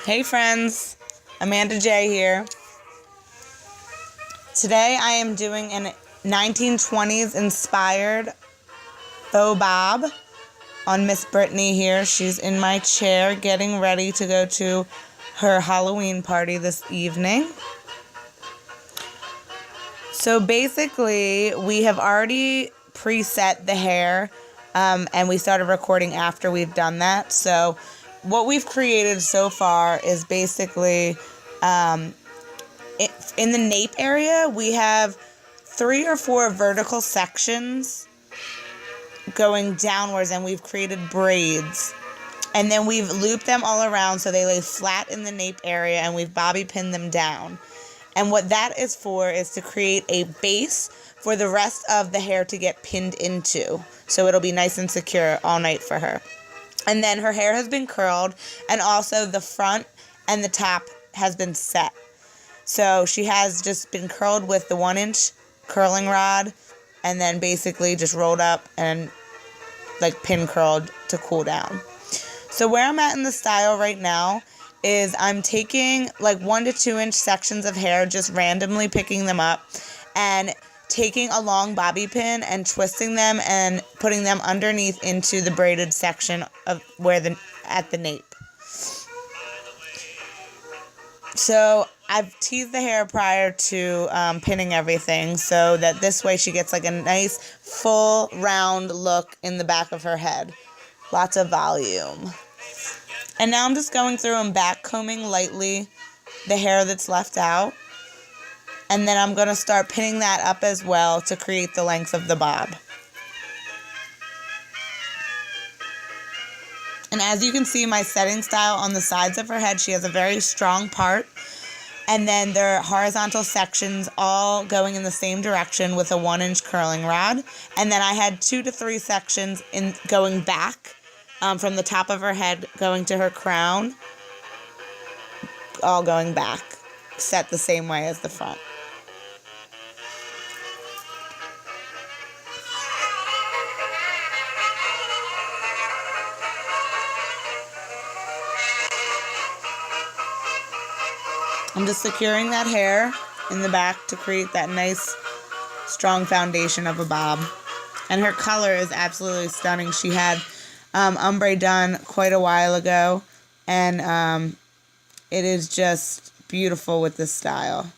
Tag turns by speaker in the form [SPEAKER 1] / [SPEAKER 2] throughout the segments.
[SPEAKER 1] Hey friends, Amanda J here. Today I am doing an 1920s inspired faux bob on Miss Brittany here. She's in my chair getting ready to go to her Halloween party this evening. So basically we have already preset the hair and we started recording after we've done that. So what we've created so far is basically in the nape area, we have 3 or 4 vertical sections going downwards, and we've created braids. And then we've looped them all around so they lay flat in the nape area, and we've bobby pinned them down. And what that is for is to create a base for the rest of the hair to get pinned into. So it'll be nice and secure all night for her. And then her hair has been curled, and also the front and the top has been set. So she has just been curled with the 1-inch curling rod, and then basically just rolled up and like pin curled to cool down. So where I'm at in the style right now is I'm taking like 1 to 2 inch sections of hair, just randomly picking them up and taking a long bobby pin and twisting them and putting them underneath into the braided section of at the nape. So I've teased the hair prior to pinning everything so that this way she gets like a nice full round look in the back of her head. Lots of volume. And now I'm just going through and back combing lightly the hair that's left out. And then I'm going to start pinning that up as well to create the length of the bob. And as you can see, my setting style on the sides of her head, she has a very strong part. And then there are horizontal sections all going in the same direction with a 1-inch curling rod. And then I had 2 to 3 sections going back from the top of her head going to her crown, all going back, set the same way as the front. I'm just securing that hair in the back to create that nice, strong foundation of a bob. And her color is absolutely stunning. She had ombre done quite a while ago, and it is just beautiful with this style.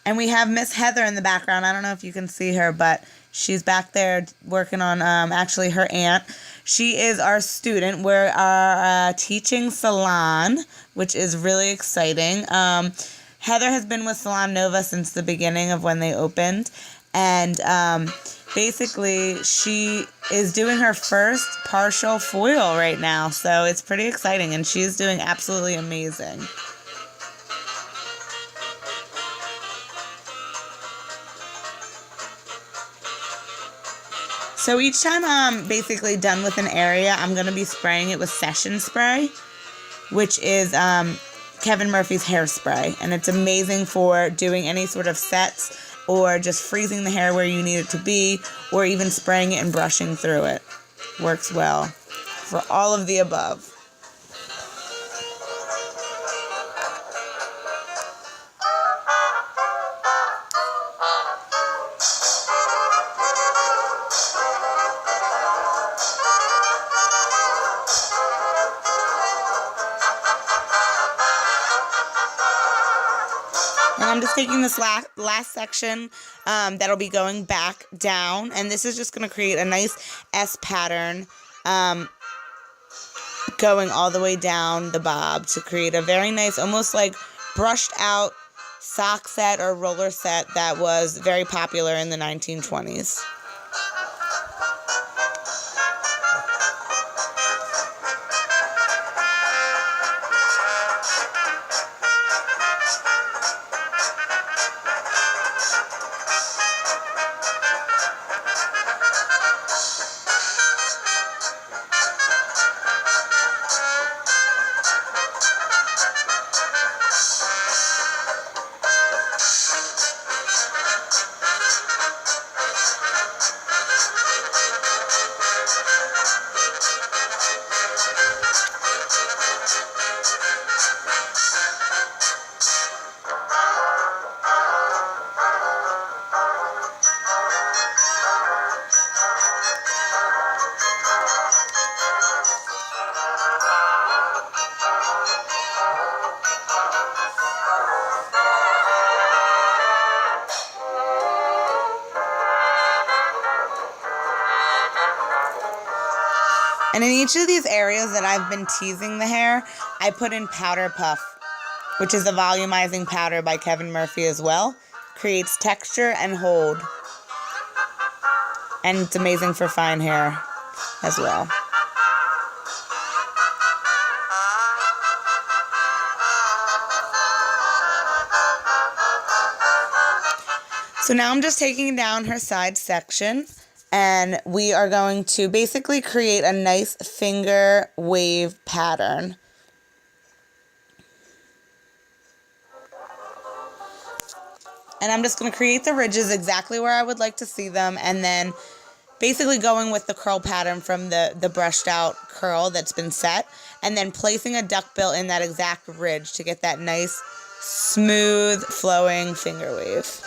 [SPEAKER 1] And we have Miss Heather in the background. I don't know if you can see her, but she's back there working on actually her aunt. She is our student. We're our teaching salon, which is really exciting. Heather has been with Salon Nova since the beginning of when they opened. And basically, she is doing her first partial foil right now. So it's pretty exciting, and she's doing absolutely amazing. So each time I'm basically done with an area, I'm going to be spraying it with Session Spray, which is Kevin Murphy's hairspray. And it's amazing for doing any sort of sets or just freezing the hair where you need it to be, or even spraying it and brushing through it. Works well for all of the above. And I'm just taking this last section that'll be going back down. And this is just going to create a nice S pattern going all the way down the bob to create a very nice, almost like brushed out sock set or roller set that was very popular in the 1920s. And in each of these areas that I've been teasing the hair, I put in Powder Puff, which is a volumizing powder by Kevin Murphy as well. Creates texture and hold. And it's amazing for fine hair as well. So now I'm just taking down her side section, and we are going to basically create a nice finger wave pattern. And I'm just going to create the ridges exactly where I would like to see them, and then basically going with the curl pattern from the brushed out curl that's been set, and then placing a duckbill in that exact ridge to get that nice, smooth, flowing finger wave.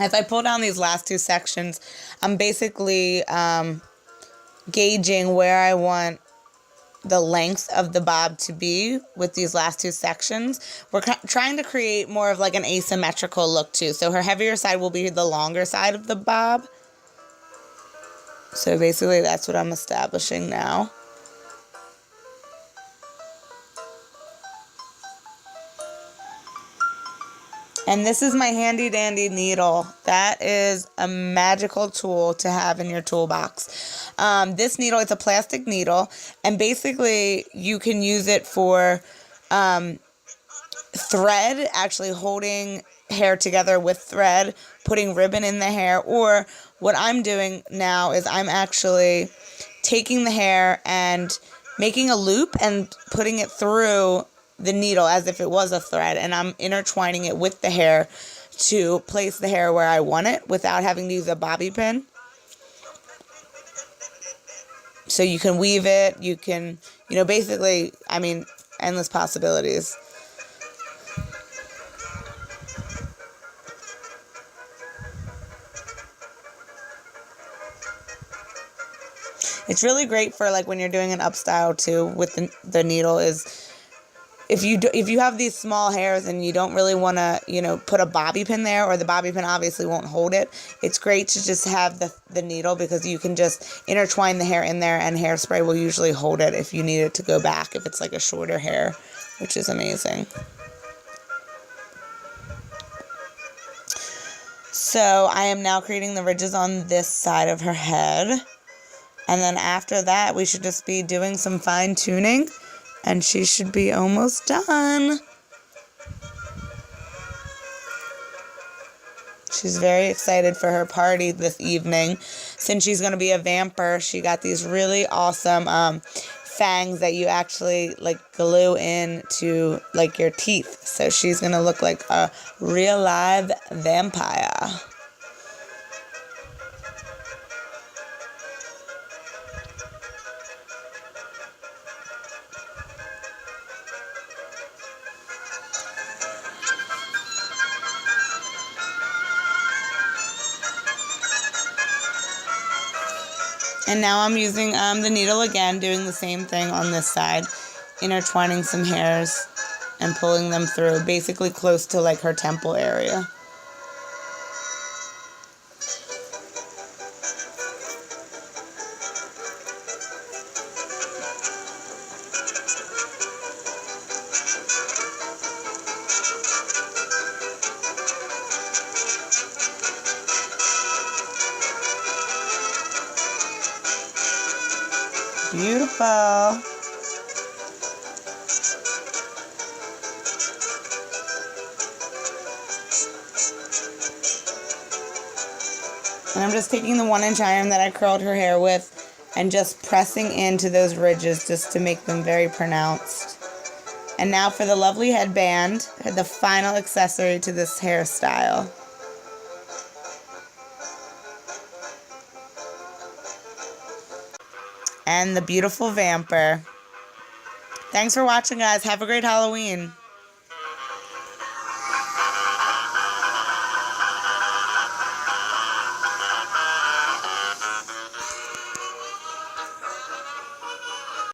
[SPEAKER 1] As I pull down these last two sections, I'm basically gauging where I want the length of the bob to be with these last two sections. We're trying to create more of like an asymmetrical look too. So her heavier side will be the longer side of the bob. So basically that's what I'm establishing now. And this is my handy dandy needle. That is a magical tool to have in your toolbox. This needle, it's a plastic needle, and basically you can use it for thread, actually holding hair together with thread, putting ribbon in the hair, or what I'm doing now is I'm actually taking the hair and making a loop and putting it through the needle as if it was a thread, and I'm intertwining it with the hair to place the hair where I want it without having to use a bobby pin. So you can weave it, you can, basically, endless possibilities. It's really great for like when you're doing an up style too with the needle is if you have these small hairs and you don't really want to, put a bobby pin there, or the bobby pin obviously won't hold it, it's great to just have the needle because you can just intertwine the hair in there and hairspray will usually hold it if you need it to go back if it's like a shorter hair, which is amazing. So I am now creating the ridges on this side of her head. And then after that, we should just be doing some fine tuning. And she should be almost done. She's very excited for her party this evening. Since she's going to be a vamper, she got these really awesome fangs that you actually like glue into like your teeth. So she's going to look like a real live vampire. And now I'm using the needle again, doing the same thing on this side, intertwining some hairs and pulling them through, basically close to like her temple area. Beautiful. And I'm just taking the 1-inch iron that I curled her hair with and just pressing into those ridges just to make them very pronounced. And now for the lovely headband, the final accessory to this hairstyle. And the beautiful Vamper. Thanks for watching, guys. Have a great Halloween.